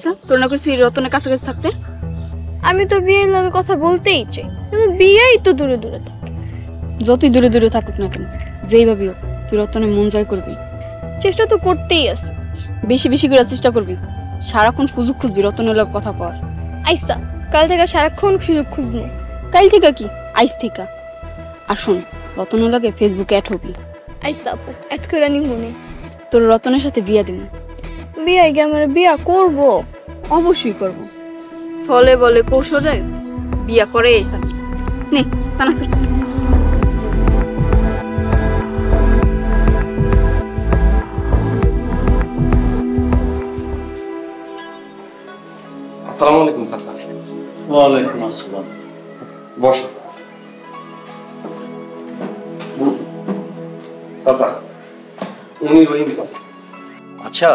আইসা তোর না কইছি রতনের কাছাকাছি থাকতে? আমি তো বিয়ের লগে কথা বলতেই চাই, কিন্তু বিয়েই তো দূরে দূরে থাকে। যতই দূরে দূরে থাকুক না কেন, যেই ভাবি হোক তুই রতনের মন জয় করবি। চেষ্টা তো করতেই আছে। বেশি বেশি করে চেষ্টা করবি, সারাক্ষণ সুযোগ খুঁজবি রতনের লগে কথা কওয়ার। আইসা কাল থেকে সারাক্ষণ সুযোগ খুঁজবো। কাল থেকে কি, আইস থেকে। আর শোন, রতনের লগে ফেসবুকে অ্যাড হবি। আইসা আপু অ্যাড করে নিবো নি। তোর রতনের সাথে বিয়া দিব। বিয়ে গিয়ে আমার বিয়া করবো? অবশ্যই করব। চলে বলে কৌশলে বিয়া করে আইসা নে পানাসুর। আসসালামু আলাইকুম চাচা। ওয়ালাইকুম আসসালাম। বসো চাচা, উনি রহিম চাচা। আচ্ছা,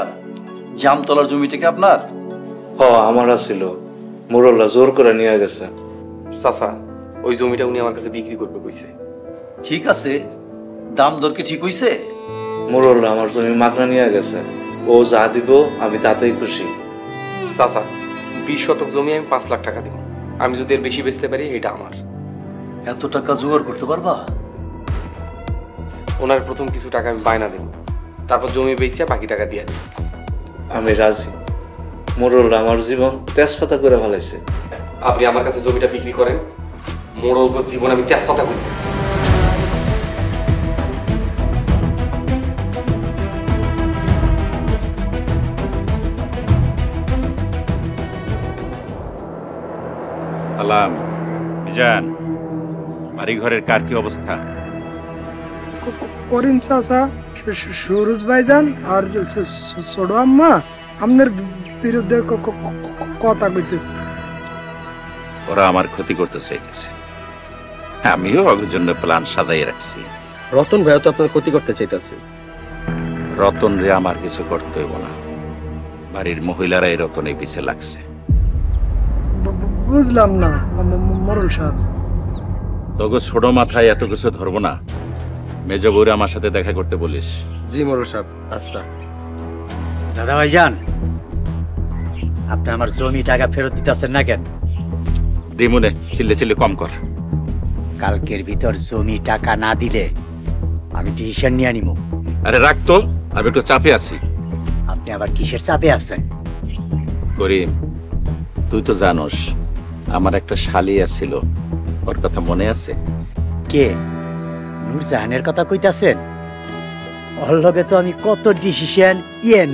জামতলার জমি থেকে আপনার? আমার ছিল, মোরল্লা জোর করে নিয়ে গেছে। চাচা, ওই জমিটা উনি আমার কাছে বিক্রি করবে কইছে। ঠিক আছে, দাম দর কি ঠিক হইছে? মোরল্লা আমার জমি মাগনা নিয়ে গেছে, ও যা দিব আমি তাতেই খুশি। চাচা, 20 শতক জমি আমি 5 লাখ টাকা দিব। আমি যদি এর বেশি বেচতে পারি এটা আমার। এত টাকা জোগাড় করতে পারবা? ওনার প্রথম কিছু টাকা আমি বায়না দেব, তারপর জমি বেচে বাকি টাকা দিয়ে দেব। আমি রাজি। মোরল্লা আমার জীবন তেজপাতা করে ফেলাইছে। আপনি আমার কাছে জমিটা বিক্রি করেন, মোড়ল গো জীবন আমি তেজপাতা করি। সালাম মিজান, বাড়ি ঘরের কার কি অবস্থা? করিম চাচা, সুরজ ভাইজান আর ছোট আম্মা আপনার বিরুদ্ধে কথা কইতেছে। ওরা আমার ক্ষতি করতে চাইতেছে, আমিও ওর জন্য প্ল্যান সাজাই রাখছি। রতন ভাইও তো আপনার ক্ষতি করতে চাইতেছে। রতন রে আমার কিছু করতে হইব না, বাড়ির মহিলারা এই রতনে পিছে লাগছে। বুঝলাম না মরল সাহেব। তোকে ছোট মাথায় এত কিছু ধরবো না, মেজ বউরে আমার সাথে দেখা করতে বলিস। জি মোরল সাহেব। আচ্ছা দাদা ভাইজান, আপনি আমার জমি টাকা ফেরত দিতেছেন না কেন? দিমুনে, চিল্লে চিল্লে কম কর। কালকের ভিতর জমি টাকা না দিলে আমি ডিসিশন নিয়ে নিব। আরে রাখতো, আমি একটু চাপে আছি। আপনি আবার কিসের চাপে আছেন? করিম, তুই তো জানোস আমার একটা শালি আছিল, ওর কথা মনে আছে? কে? নূরজাহানের কথা কইতাছেন? ওর লগে তো আমি কত ডিসিশন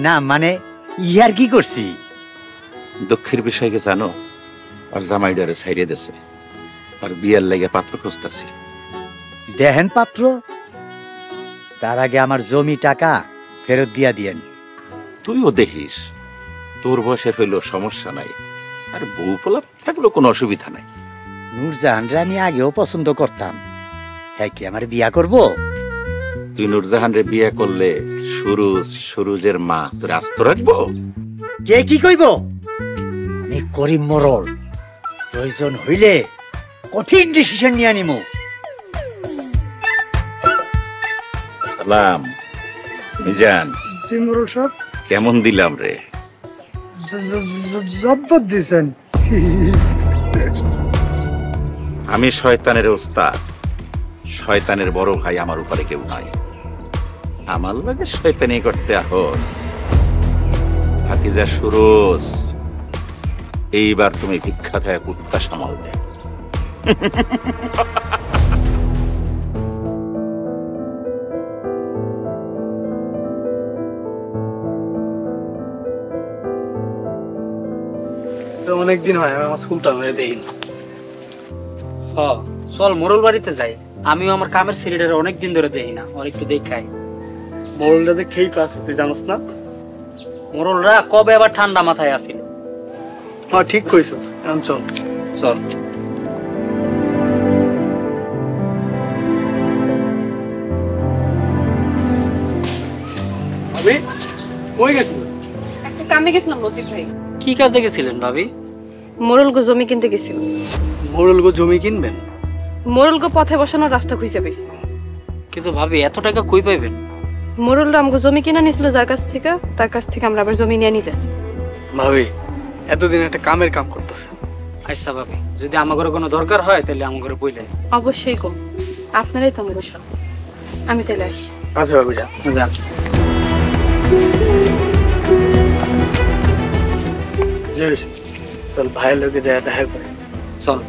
না মানে ইয়ার কি করছি। দুঃখের বিষয়কে জানো, আর জামাইডারে ছাইড়ে দিছে, আর বিয়ার লেগে পাত্র খুঁজতেছি। দেখেন পাত্র, তার আগে আমার জমি টাকা ফেরত দিয়া দিয়েন। তুইও দেখিস, তোর বয়সের হইলেও সমস্যা নাই, আর বউ পোলা থাকলেও কোনো অসুবিধা নাই। নূরজাহানরে আমি আগেও পছন্দ করতাম, হ্যাঁ কি আমার বিয়া করব? তুই নূরজাহান রে বিয়ে করলে সুরুজের মা তোর আস্ত রাখবো? কে কি কইব? আমি করিম মরল, প্রয়োজন হইলে কঠিন ডিসিশন নিয়ে নিমু। সালাম মিজান। জি মরল সাহেব। কেমন দিলাম রে? জব্বর দিছেন। আমি শয়তানের ওস্তাদ, শয়তানের বড় ভাই আমার উপরে কেউ নাই। আমার লাগে শয়তানি করতে আহস? ভাতিজা সুরজ, এইবার তুমি ভিক্ষা দেয় কুত্তা সামাল দে। অনেকদিন হয় আমার সুলতান দেই। চল মোরল বাড়িতে যাই, আমিও আমার কামের ছেলেটার অনেকদিন ধরে দেখি না, আর একটু দেখাই। মোরলটা যে খেই পাস, তুই জানোস না? মোরলরা কবে আবার ঠান্ডা মাথায় আসিল। হ্যাঁ ঠিক কইছো, এখন চল চল। ভাবি কই গেছিল? একটা কামে গেছিলাম লজিক ভাই। কি কাজে গেছিলেন ভাবি? মোরল গো জমি কিনতে গেছিল। মোরল গো জমি কিনবেন? মোরল গো পথে বসানোর রাস্তা খুঁজে পেয়েছে। কিন্তু ভাবি এত টাকা কই পাইবেন? মোরলরা আমগো জমি কিনা নিছিল যার কাছ থেকে, তার কাছ থেকে আমরা আবার জমি নিয়ে নিতেছি। ভাবি এতদিন একটা কামের কাম করতেছে। আচ্ছা ভাবি, যদি আমাদের কোনো দরকার হয় তাহলে আমাদের বইলেন। অবশ্যই গো, আপনারাই তো আমার সব। আমি তাহলে আসি। আচ্ছা বাবু যা যা। চল ভাইয়ের লোকে যায় দেখা করে। চল।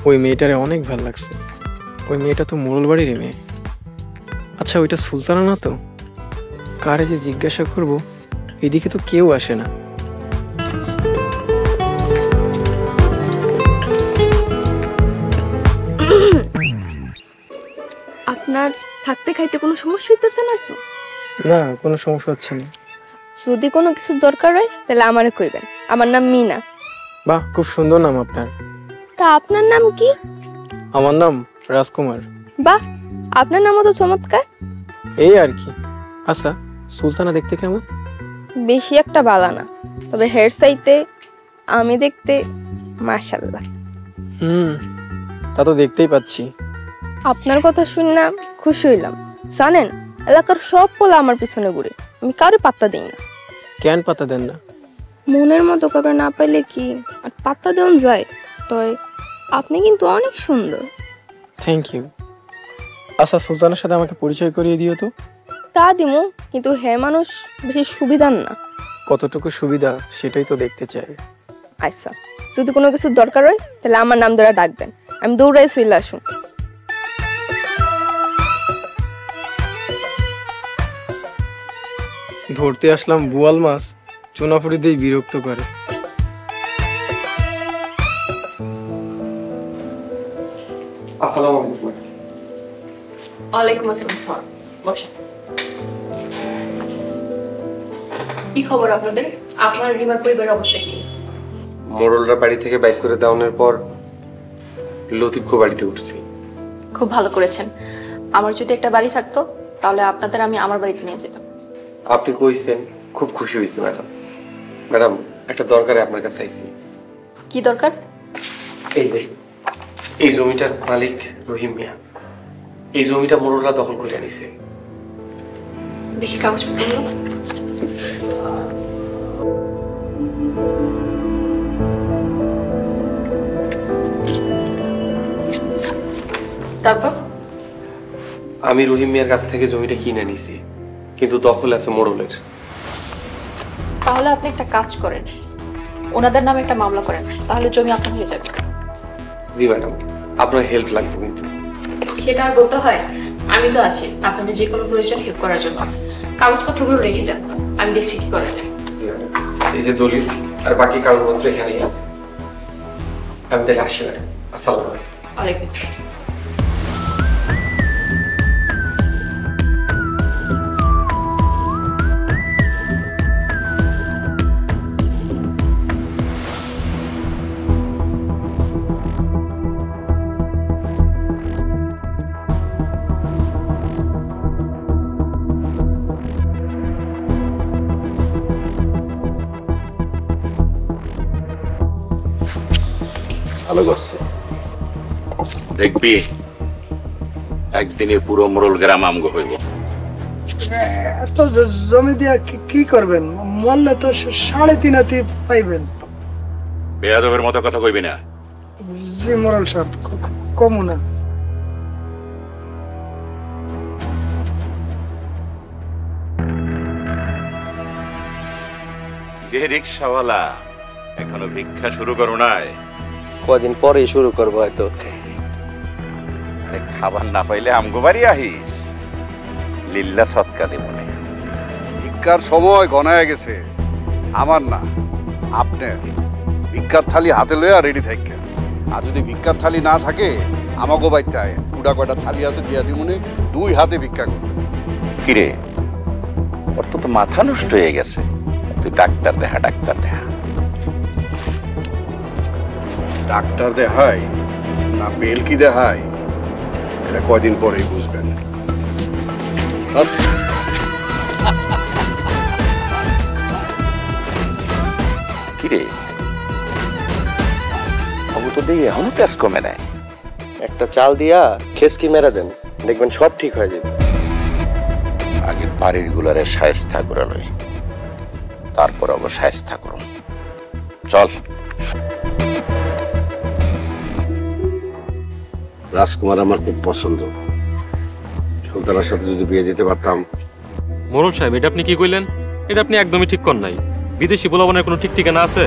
ওই মেয়েটারে অনেক ভালো লাগছে। ওই মেয়েটা তো মোড়ল বাড়ির মেয়ে। আচ্ছা, ওইটা সুলতানা না তো? কারে যে জিজ্ঞাসা করব, এদিকে তো কেউ আসে না। আপনার থাকতে খাইতে কোনো সমস্যা হইতেছে না তো? না, কোনো সমস্যা হচ্ছে না। যদি কোনো কিছু দরকার হয় তাহলে আমারে কইবেন। আমার নাম মিনা। বাহ, খুব সুন্দর নাম আপনার। তা আপনার নাম কি? আমার নাম রাজকুমার। বাহ, আপনার নামও তো চমৎকার। এই আর কি। আচ্ছা, সুলতানা দেখতে কেমন? বেশি একটা বালা না, তবে হেয়ার সাইতে আমি দেখতে মাশাআল্লাহ। তা তো দেখতেই পাচ্ছি। আপনার কথা শুনে খুশি হইলাম। জানেন, এলাকার সব পোলা আমার পিছনে ঘুরে, আমি কারো পাত্তা দিই না। কেন পাত্তা দেন না? মনের মতো করে না পাইলে কি আর পাত্তা দেওয়া যায়? তয় আপনি কিন্তু অনেক সুন্দর। Thank you. আচ্ছা, সুলতানের সাথে আমাকে পরিচয় করিয়ে দিও তো। তা দিমু, কিন্তু হ্যাঁ মানুষ বেশি সুবিধার না। কতটুকু সুবিধা সেটাই তো দেখতে চাই। আচ্ছা, যদি কোনো কিছু দরকার হয় তাহলে আমার নাম ধরে ডাকবেন, আমি দৌড়াই চলে আসুন। ধরতে আসলাম বোয়াল মাছ, চুনাফুরি দিয়ে বিরক্ত করে। আসসালামু আলাইকুম। ওয়ালাইকুম আসসালাম। বসেন। কি খবর আপনাদের? আপনার রিমার পরিবারের অবস্থা কি? মোড়লরা বাড়ি থেকে বাইর করে দেওয়ানোর পর লতিফকে বাড়িতে উঠছি। খুব ভালো করেছেন। আমার যদি একটা বাড়ি থাকতো তাহলে আপনাদের আমি আমার বাড়িতে নিয়ে যেতাম। আপনি কইছেন, খুব খুশি হয়েছি ম্যাডাম। ম্যাডাম, একটা দরকারে আপনার কাছে আইছি। কি দরকার? এই যে এই জমিটার মালিক রহিম মিয়া। এই জমিটা মোড়লরা দখল করে নিছে। দেখি কাগজপত্র। তারপর আমি রহিম মিয়ার কাছ থেকে জমিটা কিনে নিছি, কিন্তু দখল আছে মোড়লের। তাহলে আপনি একটা কাজ করেন, ওনাদের নামে একটা মামলা করেন, তাহলে জমি আপনার হয়ে যাবে। জি ম্যাডাম, আপনার হেল্প লাগবে কিন্তু। সেটা আর বলতে হয়, আমি তো আছি আপনাদের যে কোনো প্রয়োজন হেল্প করার জন্য। কাগজপত্রগুলো রেখে যান, আমি দেখছি কি করা যায়। জি ম্যাডাম, এই যে দলিল আর বাকি কাগজপত্র এখানেই আছে। আমি তাহলে আসি ম্যাডাম। আসসালামু আলাইকুম। ওয়ালাইকুম আসসালাম। ভালো করছে। দেখবি একদিনে পুরো মোড়ল গ্রাম আমগো হইব। এত জমি দিয়া কি করবেন? মরলে তো 3.5 হাতি পাইবেন। বেয়াদবের মতো কথা কইবি না। জি মোড়ল সাহেব, কমু না। রে রিক্সাওয়ালা, এখনো ভিক্ষা শুরু করো নাই? কদিন পরে শুরু করবো হয়তো। আরে খাবার না পাইলে আমগো বাড়ি আহিস, লিল্লা সৎকা দেবনে। ভিক্ষার সময় গনায় গেছে, আমার না আপনার। ভিক্ষার থালি হাতে লইয়া রেডি থাকেন। আর যদি ভিক্ষার থালি না থাকে আমাকে বাইতে আয়েন, ফুটা কয়টা থালি আছে দিয়া দিমুনে, 2 হাতে ভিক্ষা করবেন। কিরে, ওর তো মাথা নষ্ট হয়ে গেছে। তুই ডাক্তার দেখা, ডাক্তার দেখা। ডাক্তার দেখাই না বেলকি দেখাই, এটা কয়দিন পরেই বুঝবেন। কিরে, বাবু তো দেখি এখনো তেজ কমে নাই। একটা চাল দিয়া খেসকি মেরে দেন। দেখবেন সব ঠিক হয়ে যাবে। আগে বাড়ির গুলারে শায়েস্তা করে লই, তারপর আবার শায়েস্তা করুন। চল। রাজকুমার আমার খুব পছন্দ, সুলতানার সাথে যদি বিয়ে দিতে পারতাম। মোড়ল সাহেব, এটা আপনি কি কইলেন? এটা আপনি একদমই ঠিক কর নাই। বিদেশি পোলাপানের কোনো ঠিক ঠিকানা আছে?